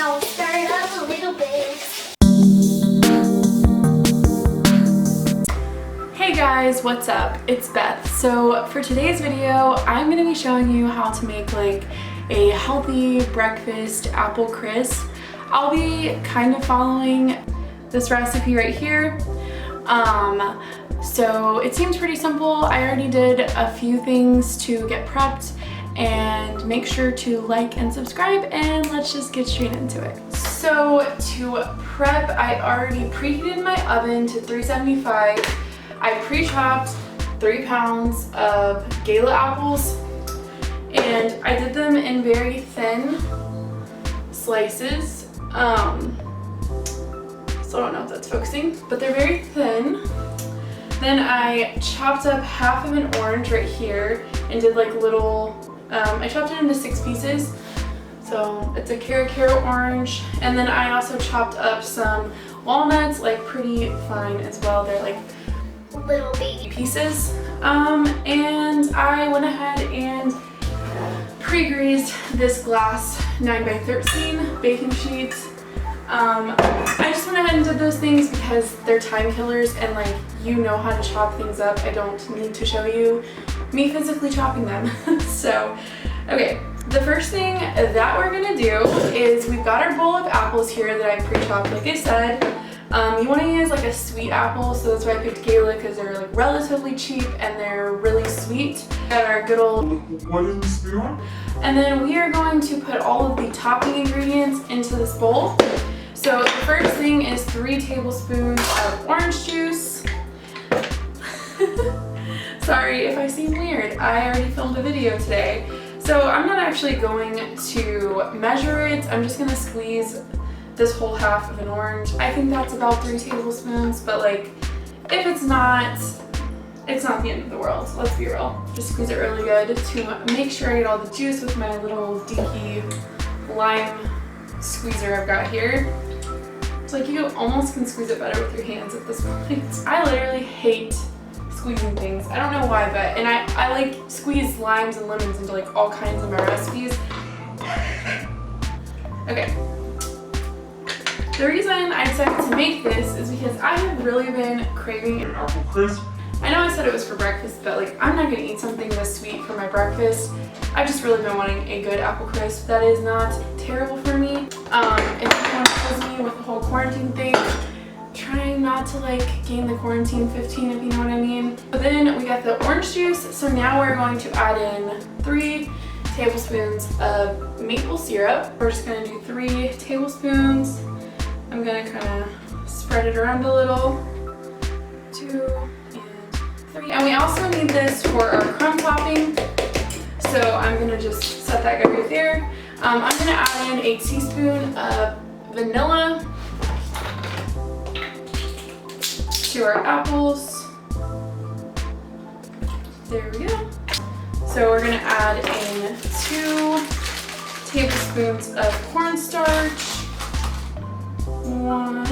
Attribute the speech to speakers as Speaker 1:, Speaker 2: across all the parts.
Speaker 1: Now stir it up a little bit.
Speaker 2: Hey guys, what's up? It's Beth. So for today's video, I'm going to be showing you how to make like a healthy breakfast apple crisp. I'll be kind of following this recipe right here. So it seems pretty simple. I already did a few things to get prepped, and make sure to like and subscribe, and let's just get straight into it. So to prep, I already preheated my oven to 375. I pre-chopped 3 pounds of Gala apples, and I did them in very thin slices. So I don't know if that's focusing, but they're very thin. Then I chopped up half of an orange right here and did like little, I chopped it into 6 pieces. So it's a Caro orange. And then I also chopped up some walnuts, like pretty fine as well. They're like
Speaker 1: Little baby
Speaker 2: pieces. And I went ahead and pre-greased this glass 9x13 baking sheets. I just went ahead and did those things because they're time killers, and like, you know how to chop things up. I don't need to show you me physically chopping them. So, okay, the first thing that we're gonna do is we've got our bowl of apples here that I pre-chopped, like I said. You want to use like a sweet apple, so that's why I picked Gala, because they're like relatively cheap and they're really sweet. Got our good old wooden spoon. And then we are going to put all of the topping ingredients into this bowl. So the first thing is 3 tablespoons of orange juice. Sorry if I seem weird. I already filmed a video today. So I'm not actually going to measure it. I'm just going to squeeze this whole half of an orange. I think that's about 3 tablespoons, but like, if it's not the end of the world. Let's be real. Just squeeze it really good to make sure I get all the juice with my little dinky lime squeezer I've got here. It's like you almost can squeeze it better with your hands at this point. I literally hate squeezing things. I don't know why, but, and I like squeeze limes and lemons into like all kinds of my recipes. Okay. The reason I decided to make this is because I have really been craving an apple crisp. I know I said it was for breakfast, but like, I'm not gonna eat something this sweet for my breakfast. I've just really been wanting a good apple crisp that is not terrible for me. If anyone tells me with the whole quarantine thing, trying not to like gain the quarantine 15, if you know what I mean. But then we got the orange juice, so now we're going to add in 3 tablespoons of maple syrup. We're just gonna do 3 tablespoons. I'm gonna kind of spread it around a little. 2 and 3. And we also need this for our crumb topping. So I'm gonna just set that guy right there. I'm gonna add in a teaspoon of vanilla to our apples. There we go. So we're gonna add in 2 tablespoons of cornstarch. 1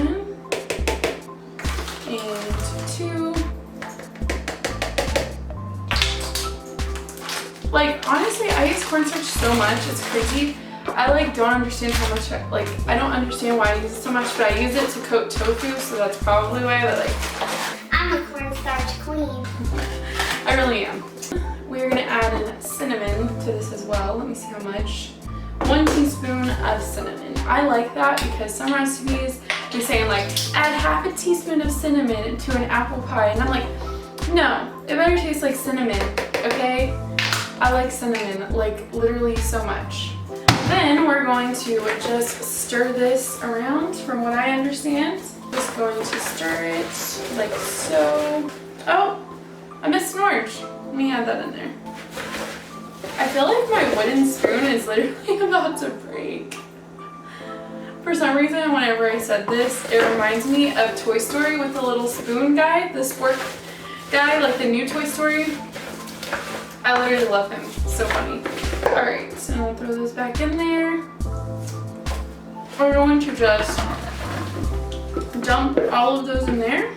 Speaker 2: and 2. Like, honestly, I use cornstarch so much, it's crazy. I like don't understand how much I don't understand why I use it so much, but I use it to coat tofu, so that's probably why. But like,
Speaker 1: I'm a cornstarch queen.
Speaker 2: I really am. We're gonna add in cinnamon to this as well. Let me see how much. 1 teaspoon of cinnamon. I like that because some recipes they're saying like add half a teaspoon of cinnamon to an apple pie, and I'm like, no, it better taste like cinnamon, okay? I like cinnamon like literally so much. Then we're going to just stir this around, from what I understand. Just going to stir it like so. Oh, I missed an orange. Let me add that in there. I feel like my wooden spoon is literally about to break. For some reason, whenever I said this, it reminds me of Toy Story with the little spoon guy, the spork guy, like the new Toy Story. I literally love him. So funny. Alright, so I'll throw those back in there. We're going to just dump all of those in there.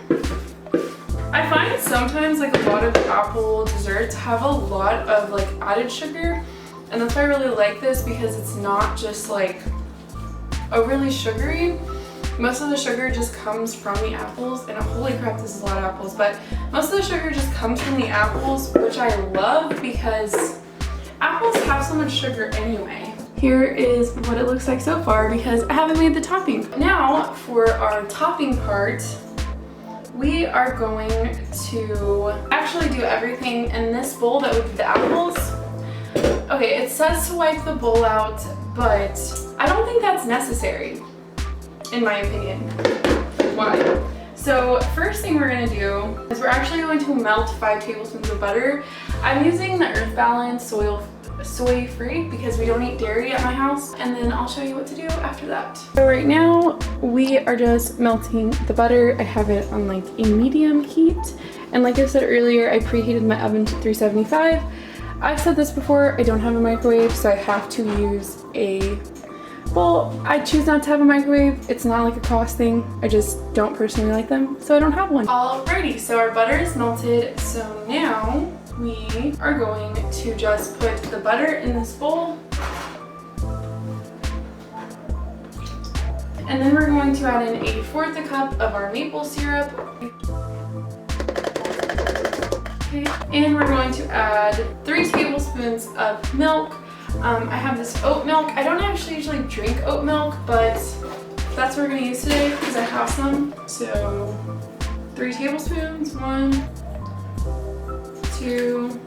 Speaker 2: I find sometimes like a lot of apple desserts have a lot of like added sugar, and that's why I really like this, because it's not just like overly sugary. Most of the sugar just comes from the apples, and holy crap, this is a lot of apples, but most of the sugar just comes from the apples, which I love because apples have so much sugar anyway. Here is what it looks like so far because I haven't made the topping. Now for our topping part, we are going to actually do everything in this bowl that would be the apples. Okay, it says to wipe the bowl out, but I don't think that's necessary, in my opinion. Why? So first thing we're gonna do is we're actually going to melt 5 tablespoons of butter. I'm using the Earth Balance soy free because we don't eat dairy at my house, and then I'll show you what to do after that. So right now we are just melting the butter. I have it on like a medium heat, and like I said earlier, I preheated my oven to 375. I've said this before, I don't have a microwave, so I have to use well, I choose not to have a microwave. It's not like a cost thing. I just don't personally like them, so I don't have one. Alrighty, so our butter is melted. So now we are going to just put the butter in this bowl. And then we're going to add in 1/4 cup of our maple syrup. Okay, and we're going to add 3 tablespoons of milk. I have this oat milk. I don't actually usually drink oat milk, but that's what we're going to use today because I have some. So 3 tablespoons, 1, 2,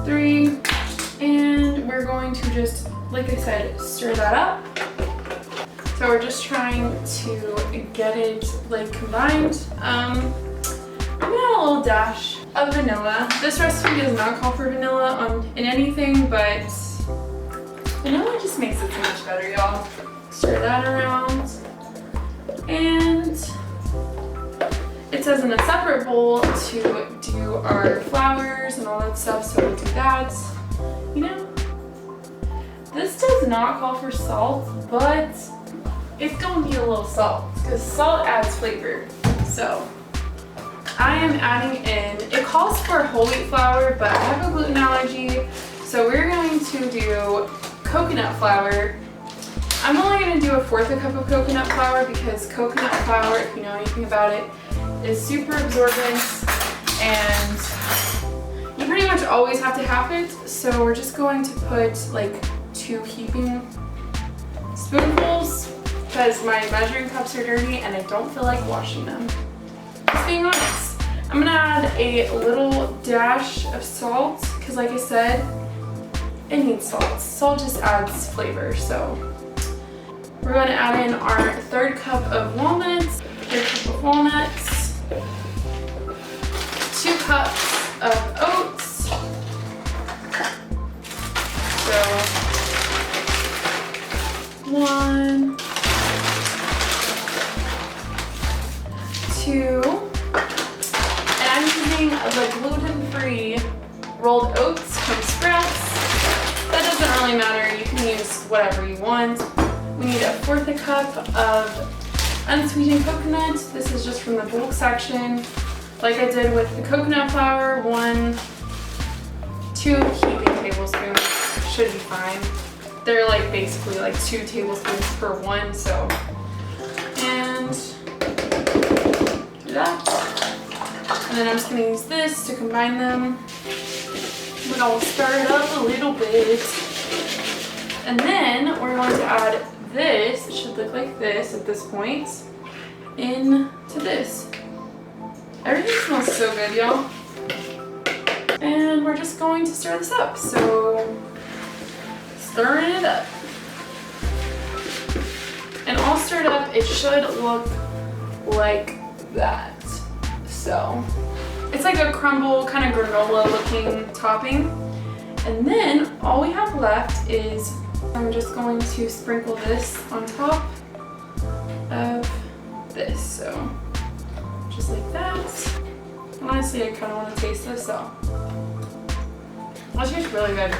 Speaker 2: 3, and we're going to just, like I said, stir that up. So we're just trying to get it like combined. I'm gonna add a little dash of vanilla. This recipe does not call for vanilla in anything, but vanilla just makes it so much better, y'all. Stir that around. And it says in a separate bowl to do our flours and all that stuff, so we'll do that. You know, this does not call for salt, but it's gonna be a little salt because salt adds flavor. So I am adding in, it calls for whole wheat flour, but I have a gluten allergy, so we're going to do coconut flour. I'm only going to do 1/4 cup of coconut flour because coconut flour, if you know anything about it, is super absorbent and you pretty much always have to have it. So we're just going to put like 2 heaping spoonfuls because my measuring cups are dirty and I don't feel like washing them. Just being honest. I'm gonna add a little dash of salt because like I said, it needs salt. Salt just adds flavor. So we're gonna add in our 1/3 cup of walnuts, 2 cups of oats. So 1, 2. I'm using the gluten-free rolled oats from Sprouts. That doesn't really matter, you can use whatever you want. We need 1/4 cup of unsweetened coconut. This is just from the bulk section. Like I did with the coconut flour, 2 heaping tablespoons should be fine. They're like basically like 2 tablespoons per one, so. And do that. And then I'm just going to use this to combine them. Then I'll stir it up a little bit. And then we're going to add this, it should look like this at this point, into this. Everything smells so good, y'all. And we're just going to stir this up. So, stirring it up. And all stirred up, it should look like that. So it's like a crumble kind of granola looking topping. And then all we have left is I'm just going to sprinkle this on top of this. So just like that. Honestly, I kind of want to taste this, so that tastes really good.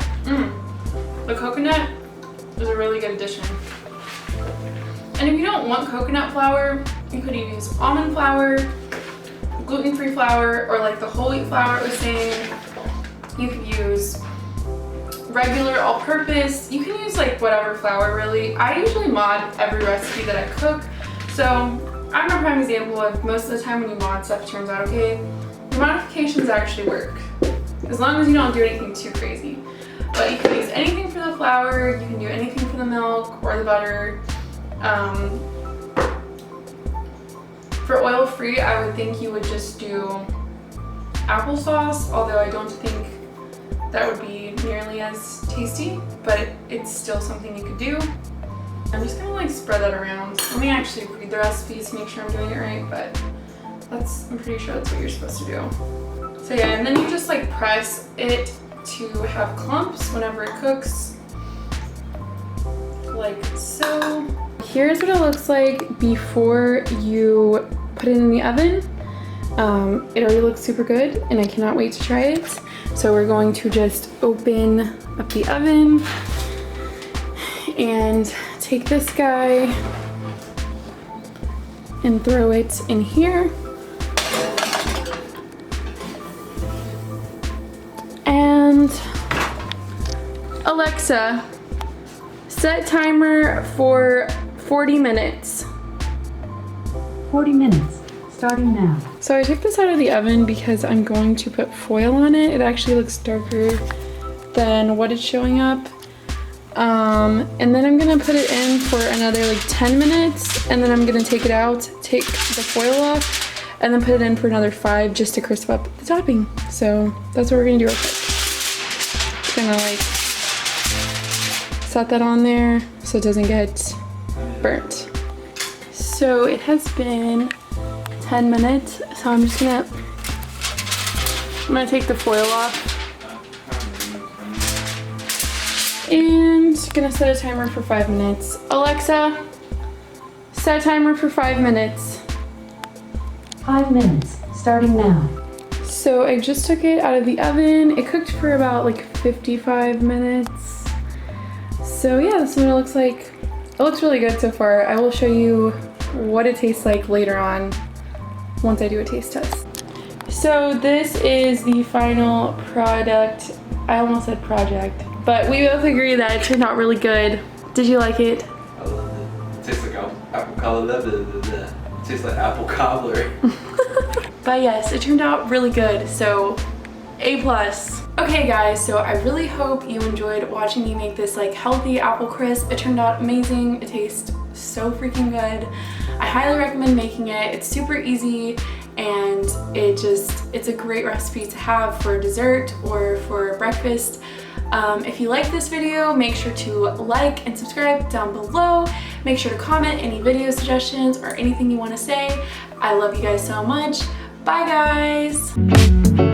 Speaker 2: The coconut is a really good addition. And if you don't want coconut flour, you could use almond flour, gluten-free flour, or like the whole wheat flour it was saying. You could use regular all-purpose. You can use like whatever flour really. I usually mod every recipe that I cook. So I'm a prime example of most of the time when you mod stuff, it turns out okay. The modifications actually work. As long as you don't do anything too crazy. But you can use anything for the flour, you can do anything for the milk or the butter. For oil-free, I would think you would just do applesauce, although I don't think that would be nearly as tasty, but it's still something you could do. I'm just gonna like spread that around. Let me actually read the recipes to make sure I'm doing it right, but I'm pretty sure that's what you're supposed to do. So yeah, and then you just like press it to have clumps whenever it cooks, like so. Here's what it looks like before you put it in the oven. It already looks super good and I cannot wait to try it. So we're going to just open up the oven and take this guy and throw it in here. And Alexa, set timer for 40 minutes.
Speaker 3: 40 minutes, starting now.
Speaker 2: So I took this out of the oven because I'm going to put foil on it. It actually looks darker than what it's showing up. And then I'm gonna put it in for another like 10 minutes and then I'm gonna take it out, take the foil off, and then put it in for another 5 just to crisp up the topping. So that's what we're gonna do real quick. Just gonna like set that on there so it doesn't get burnt. So it has been 10 minutes, so I'm gonna take the foil off and gonna set a timer for 5 minutes. Alexa, set a timer for 5 minutes.
Speaker 3: 5 minutes, starting now.
Speaker 2: So I just took it out of the oven. It cooked for about like 55 minutes. So yeah, this is what it looks like. It looks really good so far. I will show you what it tastes like later on once I do a taste test. So this is the final product. I almost said project, but we both agree that it turned out really good. Did you like it?
Speaker 4: I love it. It tastes like apple cobbler. It tastes like apple cobbler.
Speaker 2: But yes, it turned out really good, so A+. Okay guys, so I really hope you enjoyed watching me make this like healthy apple crisp. It turned out amazing. It tastes so freaking good. I highly recommend making it. It's super easy and it's a great recipe to have for dessert or for breakfast. If you like this video, make sure to like and subscribe down below. Make sure to comment any video suggestions or anything you want to say. I love you guys so much. Bye guys!